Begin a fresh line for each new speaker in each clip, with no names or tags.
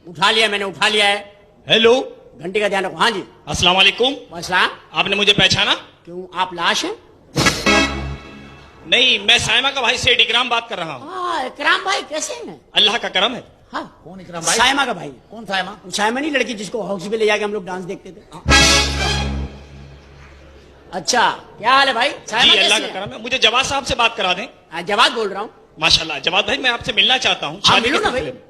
उठा लिया मैंने, उठा लिया है।
हेलो,
घंटी का ध्यान रखो। हाँ जी।
अस्सलाम वालेकुम।
अस्सलाम।
आपने मुझे पहचाना?
क्यों, आप लाश हैं?
नहीं, मैं सायमा का भाई सेठ इकराम बात कर रहा हूँ।
हाँ, इकराम भाई कैसे हैं?
अल्लाह का करम है।
हाँ,
कौन इकराम भाई?
सायमा का भाई।
कौन सायमा?
सायमा नहीं, लड़की जिसको हाउस पे ले जाके हम लोग डांस देखते थे। अच्छा, क्या हाल है भाई? सायमा
जी अल्लाह
कैसी
का
है?
करम है। मुझे जवाद साहब से बात करा दें।
हाँ, जवाब बोल रहा हूँ।
माशाल्लाह। जवाद भाई, मैं आपसे मिलना चाहता हूँ।
हाँ, मिलो ना भाई।
सिलसिले में।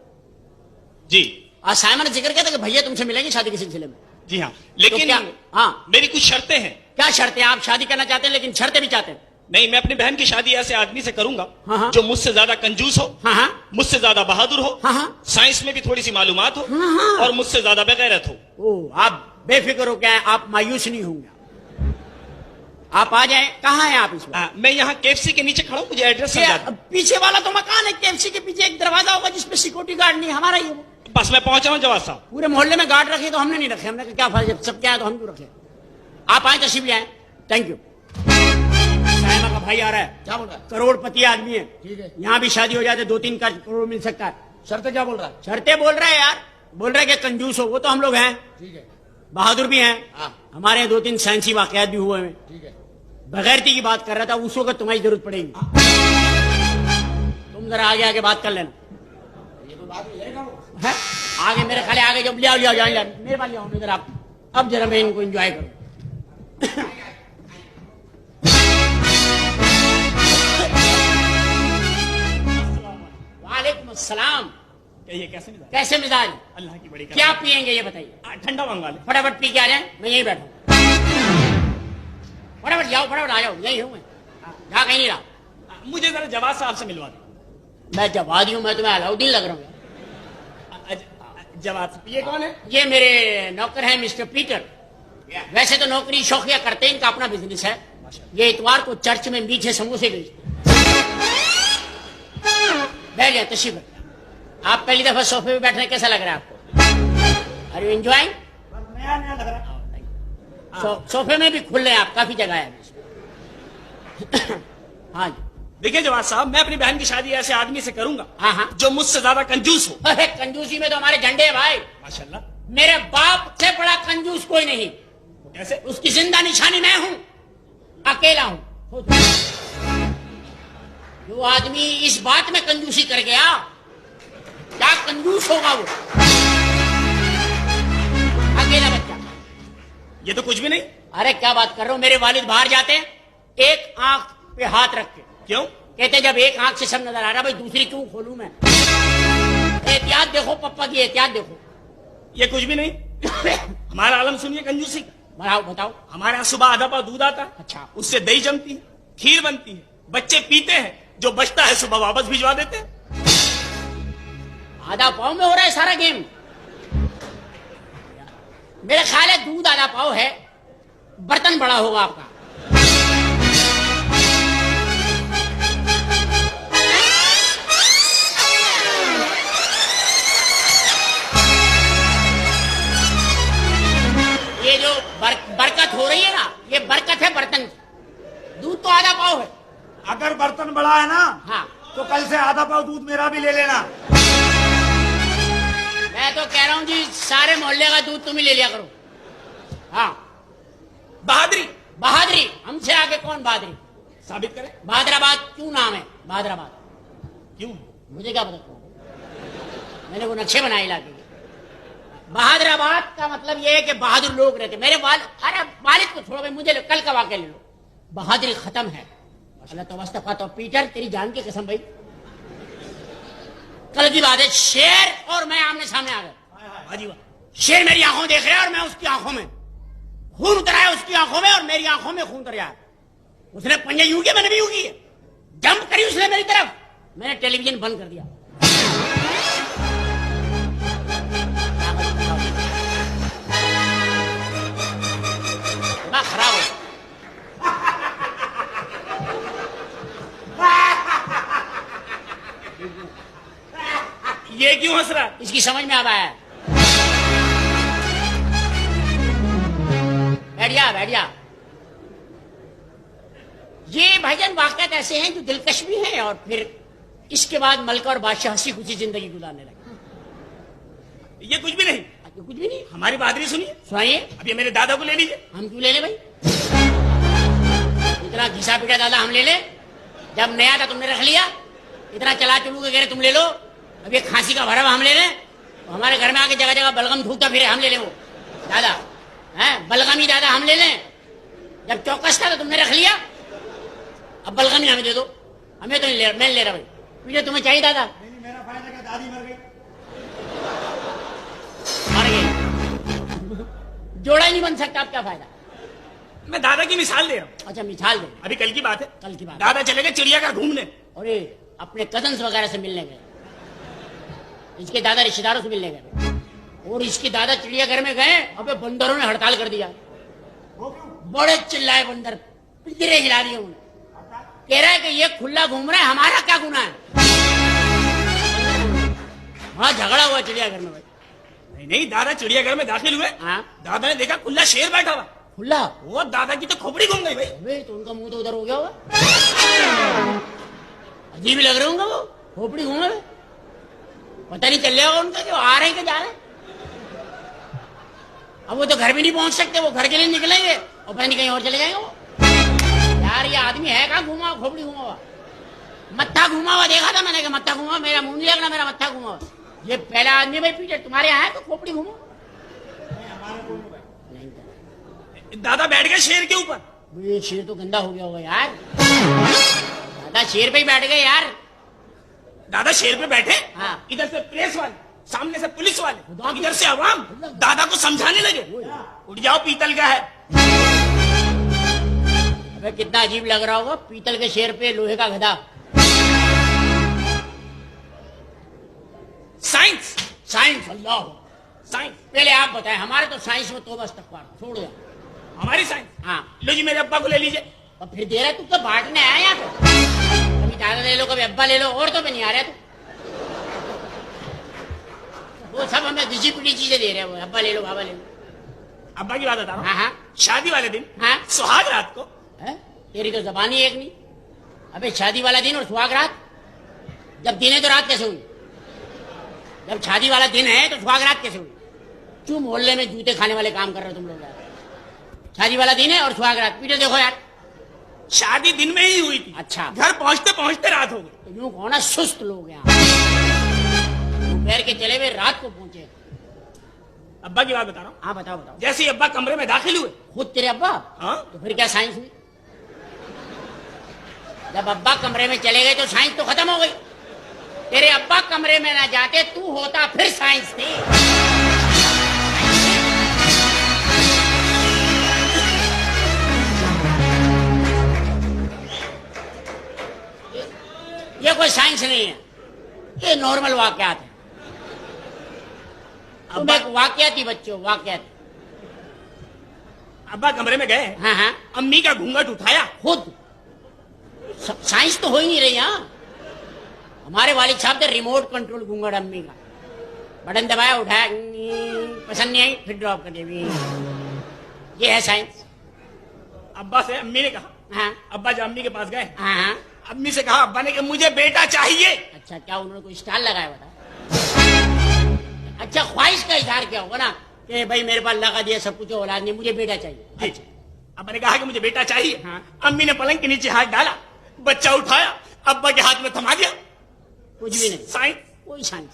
जी
आज सायमा ने जिक्र किया था कि भैया तुमसे मिलेंगे शादी के सिलसिले में।
जी हाँ,
तो
लेकिन
क्या? हाँ,
मेरी कुछ शर्तें हैं।
क्या शर्तें? आप शादी करना चाहते हैं लेकिन शर्तें भी चाहते हैं?
नहीं, मैं अपनी बहन की शादी ऐसे आदमी से करूंगा
हाँ, हाँ।
जो मुझसे ज्यादा कंजूस हो,
हाँ हाँ
मुझसे ज्यादा बहादुर हो,
हाँ हाँ।
साइंस में भी थोड़ी सी मालूमात हो,
हाँ, हाँ।
और मुझसे ज्यादा बेगैरत हो।
ओ, आप बेफिक्र हो, क्या आप मायूस नहीं होंगे। आप आ जाएं। कहाँ हैं आप इस वक्त?
मैं यहाँ केएफसी के नीचे खड़ा हूँ, मुझे एड्रेस
क्या,
समझा।
पीछे वाला तो मकान है, केएफसी के पीछे एक दरवाजा होगा जिसपे सिक्योरिटी गार्ड नहीं, हमारा ही है वो।
बस मैं पहुंचा हूँ जवाद साहब।
पूरे मोहल्ले में गार्ड रखे तो हमने नहीं रखे। हमने कहा क्या फायदा, जब सब क्या है तो हम क्यों रखे। आप आए, तशरीफ ले आए। Thank you. सायमा का भाई आ रहा है।
क्या बोल रहा है?
करोड़पति आदमी है।
ठीक है।
यहाँ भी शादी हो जाए तो 2-3 करोड़ मिल सकता है।
शर्त क्या बोल रहा है?
शर्तें बोल रहे हैं यार, बोल रहे हैं कि कंजूस हो, वो तो हम लोग हैं,
ठीक है,
बहादुर भी हैं।
हाँ।
हमारे यहाँ 2-3 साइंसी वाकयात भी हुए हैं।
ठीक है।
बगैरती की बात कर रहा था, उस वक्त तुम्हारी जरूरत पड़ेगी। तुम जरा आगे आगे बात कर लेना।
ये कोई बात नहीं है वो।
है आगे मेरे खाले आगे जब ले आओ जाओ मेरे पास ले आओ इधर आप। अब जरा मैं इनको एंजॉय करूं। वालेकुम अस्सलाम।
कहिए कैसे मिजाज?
कैसे मिजाज?
अल्लाह की बड़ी करम।
क्या पियेंगे ये बताइए।
ठंडा मंगा ले।
फटाफट पी के आ जाए, मैं यहीं बैठा हूं। फटाफट जाओ, फटाफट आ जाओ, यही हूं मैं, जहाँ कहीं नहीं रहा।
मुझे जरा जवाद साहब से मिलवा दे।
मैं जवादी हूं, मैं तुम्हें अलाउद्दीन लग रहा हूँ।
जवाद साहब, ये कौन है?
ये मेरे नौकर हैं मिस्टर पीटर। वैसे तो नौकरी शौकिया करते हैं, इनका अपना बिजनेस है। ये इतवार को चर्च में मीठे समोसे बेचते हैं। बैठ जाए, तशरीफ रखिए। आप पहली दफा सोफे पे बैठने कैसा लग रहा है आपको? Are you enjoying?
नया नया लग रहा है।
सोफे में भी खुल रहे हैं आप, काफी जगह है। हाँ जी।
देखिए जवाद साहब, मैं अपनी बहन की शादी ऐसे आदमी से करूंगा
हाँ हाँ।
जो मुझसे ज्यादा कंजूस हो।
अरे कंजूसी में तो हमारे झंडे है भाई।
माशाल्लाह।
मेरे बाप से बड़ा कंजूस कोई नहीं।
कैसे?
उसकी जिंदा निशानी मैं हूं, अकेला हूं। जो आदमी इस बात में कंजूसी कर गया, क्या कंजूस होगा वो? अकेला बच्चा।
ये तो कुछ भी नहीं।
अरे क्या बात कर रहे हो, मेरे वालिद बाहर जाते हैं एक आंख पे हाथ रख के।
क्यों?
कहते जब एक आंख से सब नजर आ रहा, भाई दूसरी क्यों खोलूं मैं? एहतियात देखो पप्पा की, एहतियात देखो।
ये कुछ भी नहीं। हमारा आलम सुनिए कंजूसी का।
बताओ बताओ।
हमारे यहाँ सुबह आधा पाव दूध आता है।
अच्छा।
उससे दही जमती है, खीर बनती है, बच्चे पीते हैं, जो बचता है सुबह वापस भिजवा देते हैं।
आधा पाव में हो रहा है सारा गेम। मेरा ख्याल है दूध आधा पाव है, बर्तन बड़ा होगा आपका। ये जो बरकत हो रही है ना, ये बरकत है बर्तन की। दूध तो आधा पाव है।
अगर बर्तन बड़ा है ना,
हाँ,
तो कल से आधा पाव दूध मेरा भी ले लेना।
मैं तो कह रहा हूं जी, सारे मोहल्ले का दूध तुम ही ले लिया करो। हाँ,
बहादुरी
बहादुरी। हमसे आगे कौन बहादुरी?
साबित करें।
बहादराबाद क्यों नाम है? बहादराबाद
क्यों?
मुझे क्या पता क्यों? मैंने वो नक्शे बनाए इलाके के। बहादराबाद का मतलब ये है कि बहादुर लोग रहते। मेरे अरे वालिद को छोड़ो भाई, मुझे कल का वाकया ले लो। बहादुरी खत्म है। अल्लाह तो वस्तफा तो पीटर, तेरी जान की कसम भाई, कल की बात है, शेर और मैं आमने सामने आ गए। शेर मेरी आंखों देख रहा है और मैं उसकी आंखों में। खून उतर आया उसकी आंखों में और मेरी आंखों में खून उतर आया। उसने पंजे यूं किए, मैंने भी यूं किए। जंप करी उसने मेरी तरफ, मैंने टेलीविजन बंद कर दिया। खराब हो।
ये क्यों हंस रहा?
इसकी समझ में अब आया। बैठ जा बैठ जा। ये भाईजान वाकयात ऐसे हैं जो दिलकश भी हैं और फिर इसके बाद मलका और बादशाह हंसी खुशी जिंदगी गुजारने लगे।
ये कुछ भी नहीं,
कुछ भी नहीं।
हमारी बात नहीं सुनिए,
सुनाइए।
अब ये मेरे दादा को ले लीजिए।
हम क्यों ले ले भाई? इतना घिसा पिटा दादा हम ले ले? जब नया था तुमने रख लिया। इतना चला चलू के कह रहे तुम ले लो। अब ये खांसी का भरवा हम ले लें? तो हमारे घर में आके जगह जगह बलगम थूकता फिरे, हम ले लें वो दादा? है बलगमी दादा हम ले लें? जब चौकस था तो तुमने रख लिया, अब बलगमी हमें दे दो। हमें तो नहीं ले, मैं ले रहा भाई। मुझे तुम्हें चाहिए दादा?
नहीं, मेरा फायदा क्या, दादी मर गई।
मर गई, जोड़ा ही नहीं बन सकता, अब क्या फायदा?
मैं दादा की मिसाल दे रहा हूँ।
अच्छा मिसाल दे।
अभी कल की बात है,
कल की बात।
दादा चले गए चिड़ियाघर घूमने।
और ये अपने कजन्स वगैरह से मिलने गए। इसके दादा रिश्तेदारों से मिलने गए और इसके दादा चिड़ियाघर में गए। अबे बंदरों ने हड़ताल कर दिया।
वो क्यों?
बड़े चिल्लाए बंदर, पिंजरे हिला दिए उन्हें। कह रहा है कि ये खुला घूम रहा है, हमारा क्या गुनाह है? बड़ा झगड़ा हुआ चिड़ियाघर में भाई।
नहीं नहीं, दादा चिड़ियाघर में दाखिल हुए।
हाँ?
दादा ने देखा खुला शेर बैठा हुआ।
खुला?
वो दादा की तो खोपड़ी घूम गई भाई।
अबे तो उनका मुंह तो उधर हो गया होगा। अजीब लग रहे होंगे वो, खोपड़ी घूमे। पता नहीं चल रहा होगा उनका कि वो आ रहे हैं कि जा रहे हैं। अब वो तो घर भी नहीं पहुंच सकते, वो घर के लिए निकलेंगे और पता नहीं कहीं और चले जाएंगे वो। यार ये आदमी है कहाँ घुमा हुआ, खोपड़ी घुमा हुआ, मत्था घुमा हुआ देखा था मैंने कि मत्था घुमा हुआ। मेरा मुंह नहीं लगना, मेरा मत्था घुमा हुआ। ये पहला आदमी भाई पीछे तुम्हारे यहाँ है तो खोपड़ी घुमा।
दादा बैठ गए शेर के ऊपर।
ये शेर तो गंदा हो गया होगा यार। दादा शेर पे ही बैठ गए यार।
दादा शेर पे बैठे।
हाँ।
इधर से प्रेस वाले, सामने से पुलिस वाले, इधर से आवाम दादा को समझाने लगे, उठ जाओ पीतल का है।
अबे कितना अजीब लग रहा होगा, पीतल के शेर पे लोहे का गधा।
साइंस,
साइंस, अल्लाह
साइंस।
पहले आप बताएं, हमारे तो साइंस में तो बस तकवार छोड़ दो।
हमारी साइंस।
हाँ
लो जी मेरे अब्बा को ले लीजिए।
और फिर दे रहा तू तो बांटने आया यहाँ पे। कभी दादा ले लो, कभी अब्बा ले लो, और तो भी नहीं आ रहा तू। वो सब हमें घिसी पिटी चीजें दे रहे हैं, वो अब्बा ले लो, बाबा ले लो।
अब्बा की बात बता रहा हूँ।
हाँ हाँ
शादी वाले दिन,
हाँ।
सुहाग रात को।
है? तेरी तो जबान ही एक नहीं। अबे शादी वाला दिन और सुहाग रात, जब दिन है तो रात कैसे हुई? जब शादी वाला दिन है तो सुहाग रात कैसे हुई? क्यों मोहल्ले में जूते खाने वाले काम कर रहे हो तुम लोग यार? शादी वाला दिन है और सुहाग रात, पीछे देखो यार।
शादी दिन में ही हुई थी।
अच्छा।
घर पहुंचते पहुंचते रात हो गई।
तो यूं कहो ना, सुस्त लोग यहाँ दोपहर के चले हुए रात को पहुंचे।
अब्बा की बात बता रहा हूँ।
हाँ बताओ बताओ।
जैसे ही अब्बा कमरे में दाखिल हुए।
खुद तेरे अब्बा?
हाँ।
तो फिर क्या साइंस हुई? जब अब्बा कमरे में चले गए तो साइंस तो खत्म हो गई। तेरे अब्बा कमरे में ना जाते तू होता, फिर साइंस थी। ये कोई साइंस नहीं है, ये नॉर्मल वाकयात है। तुम एक वाकयाती बच्चे हो, वाकयाती।
अब्बा कमरे में गए।
हाँ हाँ।
अम्मी का घूंघट उठाया।
खुद साइंस तो हो ही नहीं रही। यहाँ हमारे वालिद साहब थे रिमोट कंट्रोल घूंघट अम्मी का, बटन दबाया, उठाया, पसंद नहीं आई, फिर ड्रॉप कर दिया। ये है साइंस।
अब्बा से अम्मी ने कहा।
हाँ
अब्बा जब अम्मी के पास गए,
हाँ हाँ।
अम्मी से कहा, अब्बा ने कि मुझे बेटा चाहिए।
अच्छा, क्या उन्होंने कोई स्टाइल लगाया बता? अच्छा, ख्वाहिश का इजहार किया होगा ना कि भाई मेरे पास लगा दिया सब कुछ, औलाद नहीं, मुझे बेटा चाहिए।
जी। अब्बा ने कहा कि मुझे बेटा चाहिए।
हाँ।
अम्मी ने पलंग के नीचे हाथ डाला, बच्चा उठाया, अब्बा के हाथ में थमा दिया।
कुछ भी नहीं,
साइंस।
कोई साइंस,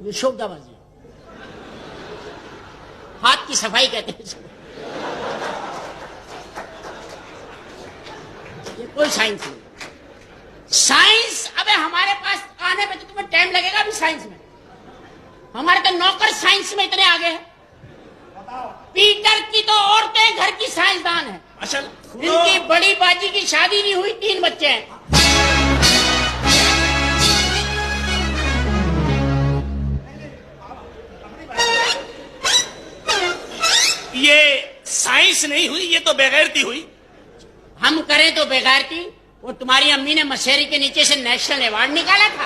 ये शोभदाबाजी, हाथ की सफाई कहते हैं इसको। ये कोई साइंस नहीं। साइंस, अबे हमारे पास आने में तो तुम्हें टाइम लगेगा अभी साइंस में। हमारे तो नौकर साइंस में इतने आगे हैं। पीटर की तो औरतें घर की साइंसदान है।
अच्छा,
इनकी बड़ी बाजी की शादी नहीं हुई, 3 बच्चे हैं।
ये साइंस नहीं हुई, ये तो बेगैरती हुई।
हम करें तो बेगैरती, और तुम्हारी अम्मी ने मशहरी के नीचे से नेशनल अवार्ड निकाला था।